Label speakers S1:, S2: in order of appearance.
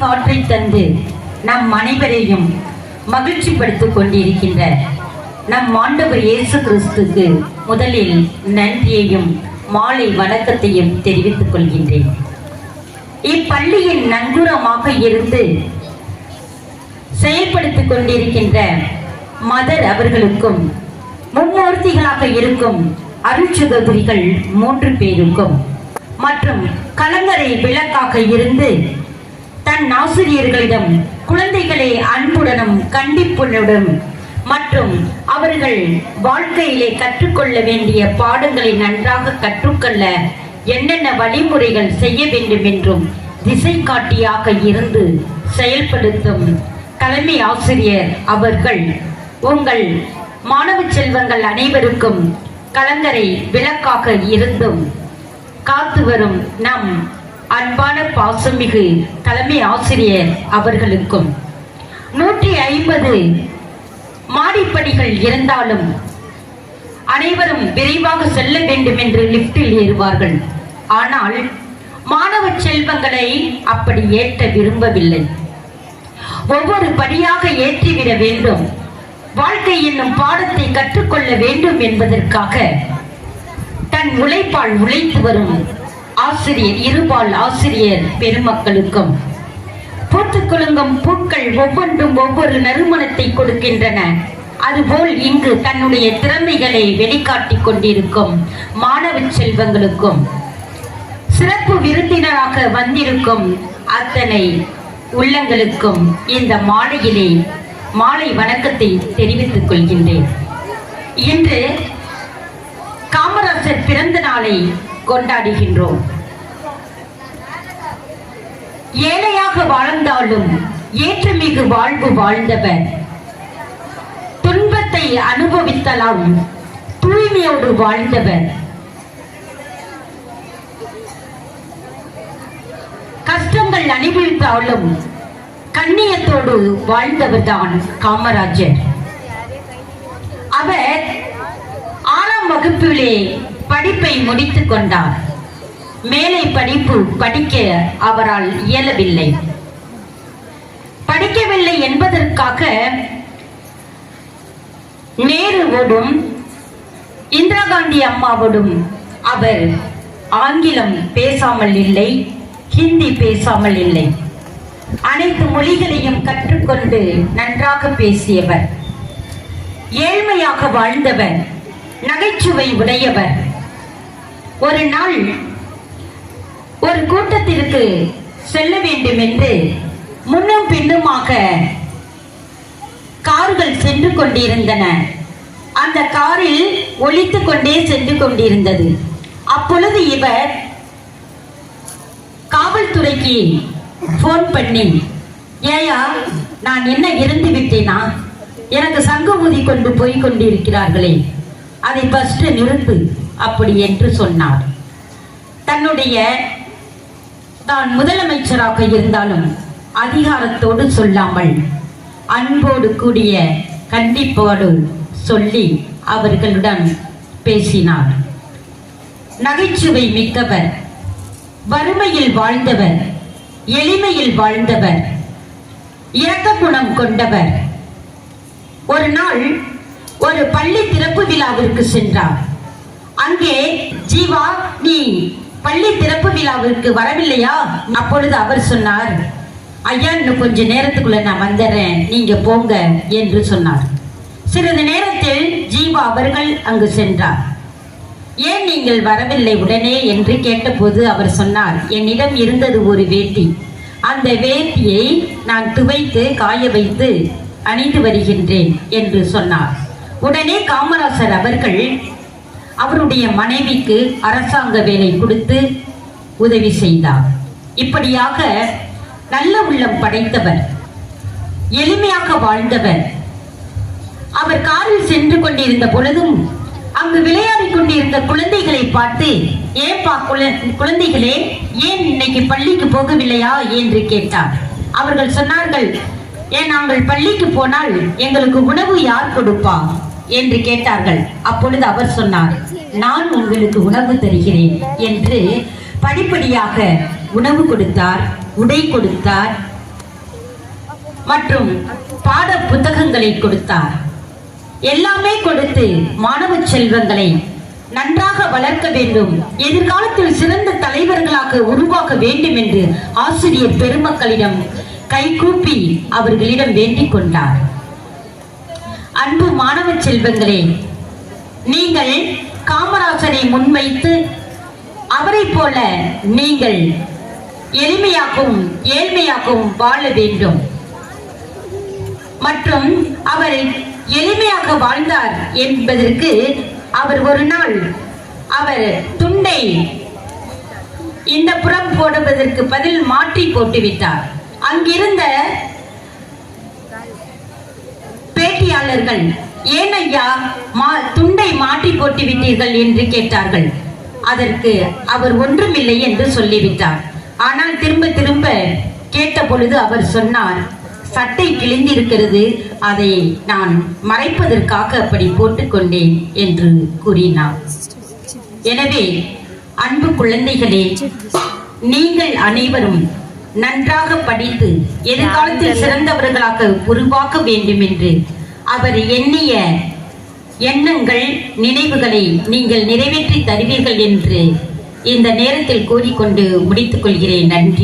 S1: காற்றை தந்து நம் அனைவரையும் மகிழ்ச்சிப்படுத்திக் கொண்டிருக்கின்ற நம் ஆண்டவர் இயேசு கிறிஸ்துக்கு முதலில் நன்றியையும் மாலை வணக்கத்தையும் தெரிவித்துக் கொள்கின்றேன். இப்பள்ளியின் நங்கூரமாக இருந்து செயல்படுத்திக் கொண்டிருக்கின்ற மதர் அவர்களுக்கும் மும்மூர்த்திகளாக இருக்கும் அருட்சகோதரிகள் 3 பேருக்கும் மற்றும் கலங்கரை விளக்காக இருந்து தன் ஆசிரியர்களிடம் குழந்தைகளை அன்புடனும் கண்டிப்புடனும் மற்றும் அவர்கள் வாழ்க்கையிலே கற்றுக்கொள்ள வேண்டிய பாடங்களை நன்றாக கற்றுக்கொள்ள என்னென்ன வழிமுறைகள் செய்ய வேண்டும் என்றும் திசை காட்டியாக இருந்து செயல்படுத்தும் தலைமை ஆசிரியர் அவர்கள் உங்கள் மாணவ செல்வங்கள் அனைவருக்கும் கலங்கரை விளக்காக இருந்தும் காத்து வரும் நம் அன்பான பாசமிகு தலைமை ஆசிரியர் அவர்களுக்கும் 150 மாடிப்படிகள் இருந்தாலும் அனைவரும் விரைவாக செல்ல வேண்டும் என்று லிப்டில் ஏறுவார்கள். ஆனால் மாணவ செல்வங்களை அப்படி ஏற்ற விரும்பவில்லை. ஒவ்வொரு படியாக ஏற்றிவிட வேண்டும், வாழ்க்கை என்னும் பாடத்தை கற்றுக்கொள்ள வேண்டும் என்பதற்காக தன் உழைப்பால் உழைத்து வரும் ஆசிரியர் இருபால் ஆசிரியர் பெருமக்களுக்கும் பூத்துக் குலுங்கும் பூக்கள் ஒவ்வொன்றும் ஒவ்வொரு நறுமணத்தை கொடுக்கின்றன. அதுபோல் இங்கு தன்னுடைய திறமைகளை வெளிக்காட்டிக் கொண்டிருக்கும் மாணவ செல்வங்களுக்கும் சிறப்பு விருந்தினராக வந்திருக்கும் அத்தனை உள்ளங்களுக்கும் இந்த மாலையிலே மாலை வணக்கத்தை தெரிவித்துக் கொள்கின்றேன். இன்று காமராசர் பிறந்த நாளை கொண்டாடுகின்றோம். ஏழையாக வாழ்ந்தாலும் ஏற்றமிகு வாழ்வு வாழ்ந்தவர், துன்பத்தை அனுபவித்தலாம் தூய்மையோடு வாழ்ந்தவர், கஷ்டங்கள் அனுபவித்தாலும் கண்ணியத்தோடு வாழ்ந்தவர் தான் காமராஜர். அவர் 6ஆம் வகுப்பிலே படிப்பை முடித்துக் கொண்டார். மேலே படிப்பு படிக்க அவரால் இயலவில்லை. படிக்கவில்லை என்பதற்காக நேருவோடும் இந்திரா காந்தி அம்மாவோடும் அவர் ஆங்கிலம் பேசாமல் இல்லை, ஹிந்தி பேசாமல் இல்லை. அனைத்து மொழிகளையும் கற்றுக்கொண்டு நன்றாக பேசியவர், ஏழ்மையாக வாழ்ந்தவர், நகைச்சுவை உடையவர். ஒரு நாள் ஒரு கூட்டத்திற்கு செல்ல வேண்டும் என்று முன்னும் பின்னுமாக கார்கள் சென்று கொண்டிருந்தன. அந்த காரில் ஒலித்துக் கொண்டே சென்று கொண்டிருந்தது. அப்பொழுது இவர் காவல்துறைக்கு போன் பண்ணி, ஏயா நான் என்ன இறந்து விட்டேனா, எனக்கு சங்கு ஊதி கொண்டு போய் கொண்டிருக்கிறார்களே, அதை ஃபர்ஸ்ட் நிறுத்து அப்படி என்று சொன்னார். தன்னுடைய தான் முதலமைச்சராக இருந்தாலும் அதிகாரத்தோடு சொல்லாமல் அன்போடு கூடிய கண்டிப்போடு சொல்லி அவர்களுடன் பேசினார். நகைச்சுவை மிக்கவர், வறுமையில் வாழ்ந்தவர், எளிமையில் வாழ்ந்தவர், இரக்க குணம் கொண்டவர். ஒரு நாள் ஒரு பள்ளி திறப்பு விழாவிற்கு சென்றார். அங்கே, ஜீவா நீ பள்ளி திறப்பு விழாவிற்கு வரவில்லையா? அப்பொழுது அவர் சொன்னார், ஐயா இன்னும் கொஞ்ச நேரத்துக்குள்ள நான் வந்துடுறேன், நீங்க போங்க என்று சொன்னார். சிறிது நேரத்தில் ஜீவா அவர்கள் அங்கு சென்றார். ஏன் நீங்கள் வரவில்லை உடனே என்று கேட்டபோது அவர் சொன்னார், என்னிடம் இருந்தது ஒரு வேட்டி, அந்த வேட்டியை நான் துவைத்து காய வைத்து அணிந்து வருகின்றேன் என்று சொன்னார். உடனே காமராசர் அவர்கள் அவருடைய மனைவிக்கு அரசாங்க வேலை கொடுத்து உதவி செய்தார். இப்படியாக நல்ல உள்ளம் படைத்தவர், எளிமையாக வாழ்ந்தவர். அவர் காரில் சென்று கொண்டிருந்த பொழுதும் அங்கு விளையாடி கொண்டிருந்த குழந்தைகளை பார்த்து, ஏன்பா குழந்தைகளே ஏன் இன்னைக்கு பள்ளிக்கு போகவில்லையா என்று கேட்டார். அவர்கள் சொன்னார்கள், ஏன் நாங்கள் பள்ளிக்கு போனால் எங்களுக்கு உணவு யார் கொடுப்பா என்று கேட்டார்கள். அப்பொழுது அவர் சொன்னார், நான் உங்களுக்கு உணவு தருகிறேன் என்று படிப்படியாக உணவு கொடுத்தார், உடை கொடுத்தார், மற்றும் பாட புத்தகங்களை கொடுத்தார். எல்லாமே கொடுத்து மாணவ செல்வங்களை நன்றாக வளர்க்க வேண்டும், எதிர்காலத்தில் சிறந்த தலைவர்களாக உருவாக்க வேண்டும் என்று ஆசிரியர் பெருமக்களிடம் கைகூப்பி அவர்களிடம் வேண்டிக் கொண்டார். அன்பு மாணவ செல்வங்களே, நீங்கள் காமராசரை முன்வைத்து அவரை போல நீங்கள் எளிமையாகவும் ஏழ்மையாகவும் வாழ வேண்டும். மற்றும் அவர் எளிமையாக வாழ்ந்தார் என்பதற்கு அவர் ஒரு நாள் அவர் துண்டை இந்த புறம் போடுவதற்கு பதில் மாற்றி போட்டுவிட்டார். அங்கிருந்த பேட்டியாளர்கள், ஏன் ஐயா துண்டை மாற்றி போட்டு விட்டீர்கள் என்று கேட்டார்கள். அதற்கு அவர் ஒன்றுமில்லை என்று சொல்லிவிட்டார். ஆனால் திரும்ப திரும்ப கேட்ட பொழுது அவர் சொன்னார், சட்டை கிழிந்திருக்கிறது, அதை நான் மறைப்பதற்காக அப்படி போட்டுக்கொண்டேன் என்று கூறினார். எனவே அன்பு குழந்தைகளே, நீங்கள் அனைவரும் நன்றாக படித்து எதிர்காலத்தில் சிறந்தவர்களாக உருவாக்க வேண்டும் என்று அவர் எண்ணிய எண்ணங்கள் நினைவுகளை நீங்கள் நிறைவேற்றி தருவீர்கள் என்று இந்த நேரத்தில் கூறிக்கொண்டு முடித்துக் கொள்கிறேன். நன்றி.